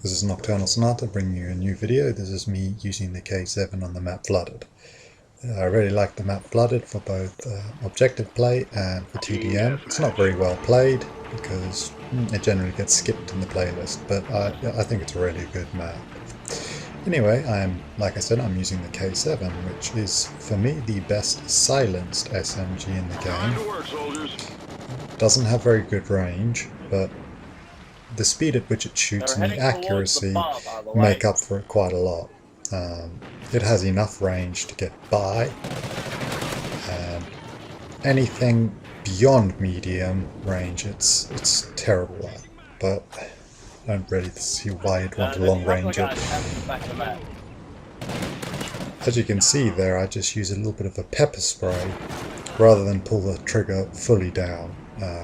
This is Nocturnal Sonata bringing you a new video. This is me using the K7 on the map Flooded. I really like the map Flooded for both objective play and for TDM. It's not very well played because it generally gets skipped in the playlist, but I think it's a really good map. Anyway, like I said, I'm using the K7, which is for me the best silenced SMG in the game. Doesn't have very good range, but the speed at which it shoots and the accuracy make up for it quite a lot. It has enough range to get by, and anything beyond medium range it's terrible at, but I don't really see why you'd want to long range it. As you can see there, I just use a little bit of a pepper spray rather than pull the trigger fully down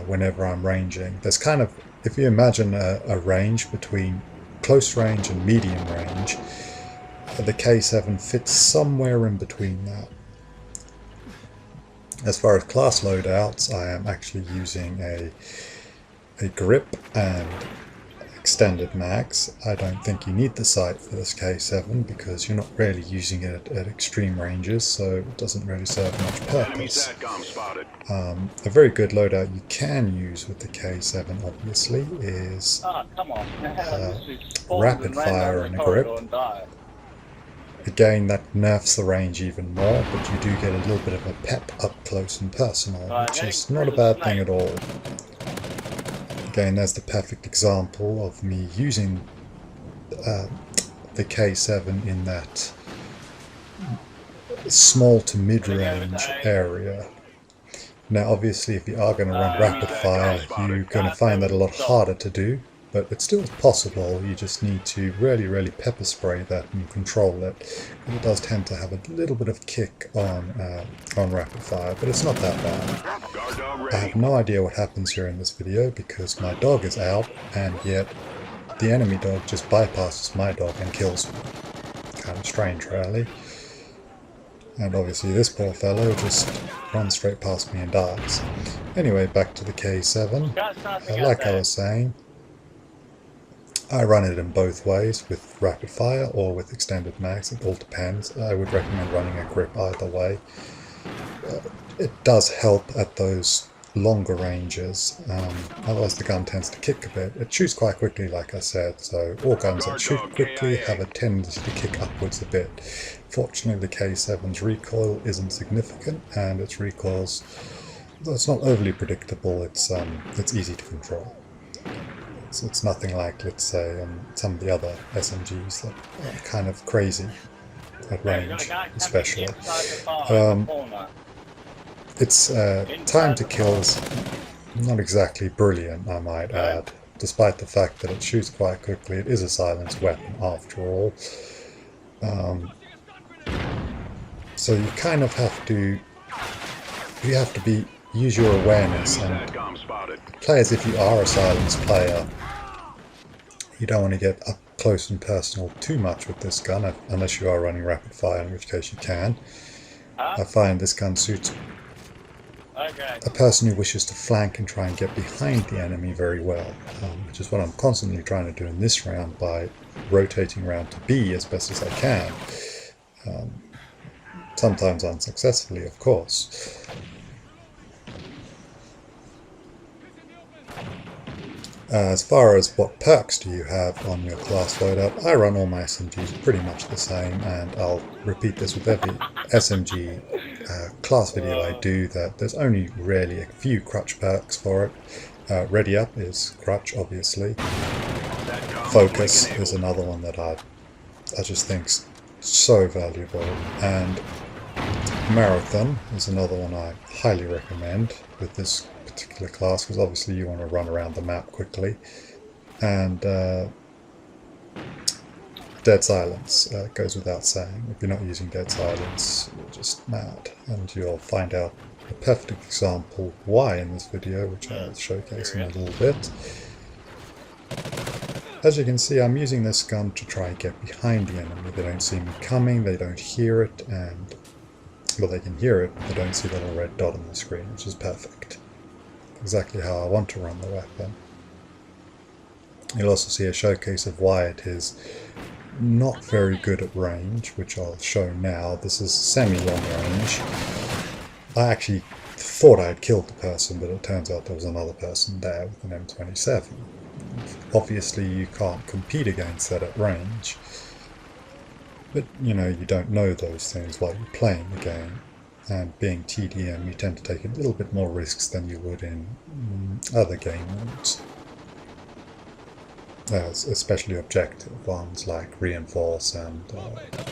whenever I'm ranging. There's kind of, if you imagine a range between close range and medium range, the K7 fits somewhere in between that. As far as class loadouts, I am actually using a grip and extended mags. I don't think you need the sight for this K7 because you're not really using it at extreme ranges, so it doesn't really serve much purpose. A very good loadout you can use with the K7 obviously is rapid fire and a grip. Again, that nerfs the range even more, but you do get a little bit of a pep up close and personal, which is not a bad thing at all. Again, there's the perfect example of me using the K7 in that small to mid-range area. Now obviously if you are going to run rapid fire, you're going to find that a lot harder to do, but it's still possible. You just need to really pepper spray that and control it. It does tend to have a little bit of kick on rapid fire, but it's not that bad. I have no idea what happens here in this video because my dog is out, and yet the enemy dog just bypasses my dog and kills me. Kind of strange, really. And obviously this poor fellow just runs straight past me and dies. Anyway, back to the K7. Like I was saying, I run it in both ways, with rapid fire or with extended mags. It all depends. I would recommend running a grip either way. It does help at those longer ranges, otherwise the gun tends to kick a bit. It shoots quite quickly, like I said, so all guns that shoot quickly have a tendency to kick upwards a bit. Fortunately, the K7's recoil isn't significant, and its recoil's, though it's not overly predictable, it's easy to control. So it's nothing like, let's say, some of the other SMGs that are kind of crazy at range, especially. Its time to kill's not exactly brilliant, I might add, despite the fact that it shoots quite quickly. It is a silenced weapon after all. So you kind of have to, use your awareness and play as if you are a silenced player. You don't want to get up close and personal too much with this gun, unless you are running rapid fire, in which case you can. I find this gun suits a person who wishes to flank and try and get behind the enemy very well, which is what I'm constantly trying to do in this round by rotating around to B as best as I can. Sometimes unsuccessfully, of course. As far as what perks do you have on your class loadout, I run all my SMGs pretty much the same, and I'll repeat this with every SMG class video I do, that there's only really a few crutch perks for it. Ready Up is crutch, obviously. Focus is another one that I just think's so valuable, and Marathon is another one I highly recommend with this particular class, because obviously you want to run around the map quickly. And Dead Silence goes without saying. If you're not using Dead Silence, you're just mad, and you'll find out a perfect example why in this video, which I'll showcase in a little bit. As you can see, I'm using this gun to try and get behind the enemy. They don't see me coming, they don't hear it, and well, they can hear it, but they don't see the little red dot on the screen, which is perfect. Exactly how I want to run the weapon. You'll also see a showcase of why it is not very good at range, which I'll show now. This is semi-long range. I actually thought I had killed the person, but it turns out there was another person there with an M27. Obviously you can't compete against that at range, but you know, you don't know those things while you're playing the game. And being TDM, you tend to take a little bit more risks than you would in other game modes. Especially objective ones like Reinforce and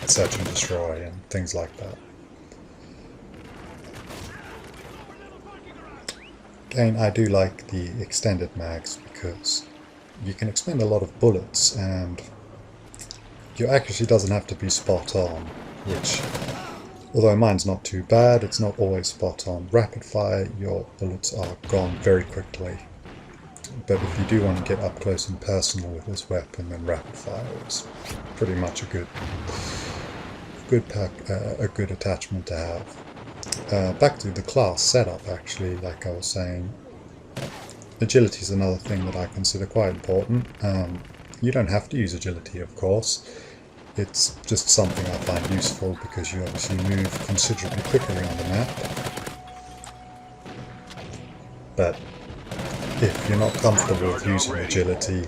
Search and Destroy and things like that. Again, I do like the extended mags because you can expend a lot of bullets and your accuracy doesn't have to be spot on, which, although mine's not too bad, it's not always spot on. Rapid fire, your bullets are gone very quickly. But if you do want to get up close and personal with this weapon, then rapid fire is pretty much a good attachment to have. Back to the class setup, actually, like I was saying, agility is another thing that I consider quite important. You don't have to use agility, of course. It's just something I find useful because you obviously move considerably quicker around the map. But if you're not comfortable with using agility,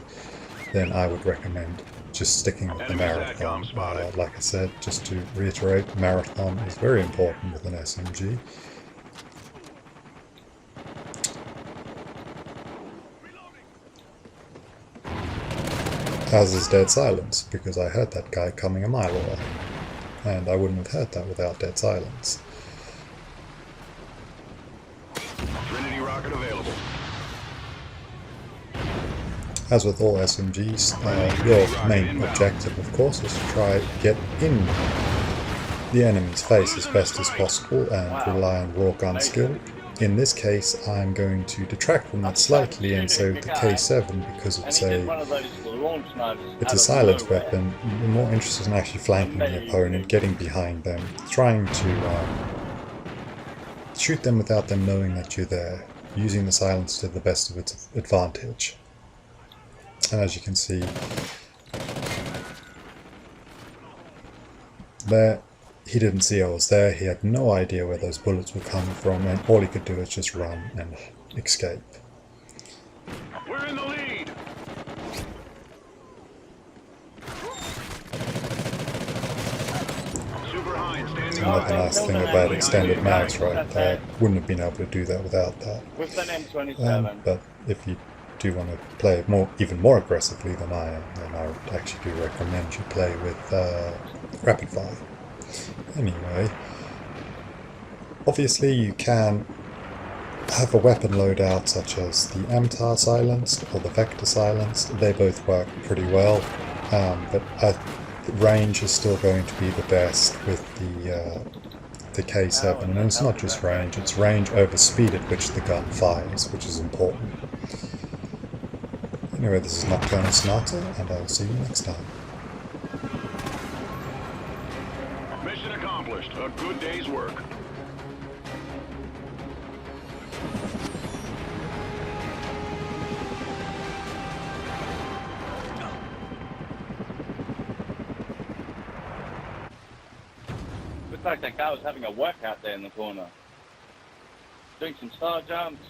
then I would recommend just sticking with the marathon. Like I said, just to reiterate, marathon is very important with an SMG. As is Dead Silence, because I heard that guy coming a mile away. And I wouldn't have heard that without Dead Silence. Trinity rocket available. As with all SMGs, your main objective, of course, is to try to get in the enemy's face as best as possible and rely on raw gun skill. In this case, I'm going to detract from that slightly and say with the K7, because it's a silence weapon, you're more interested in actually flanking the opponent, getting behind them, trying to shoot them without them knowing that you're there, using the silence to the best of its advantage. And as you can see, there, he didn't see I was there, he had no idea where those bullets were coming from, and all he could do is just run and escape. We're in the lead. Another nice thing about extended mags right there. Wouldn't have been able to do that without that. But if you do want to play even more aggressively than I am, then I would actually do recommend you play with rapid fire. Anyway, obviously you can have a weapon loadout such as the MTAR silenced or the Vector silenced. They both work pretty well, but range is still going to be the best with the K7, and it's not just range, it's range over speed at which the gun fires, which is important. Anyway, this is Nocturnal Sonata, and I will see you next time. Mission accomplished. A good day's work. Looks like that guy was having a workout there in the corner. Doing some star jumps.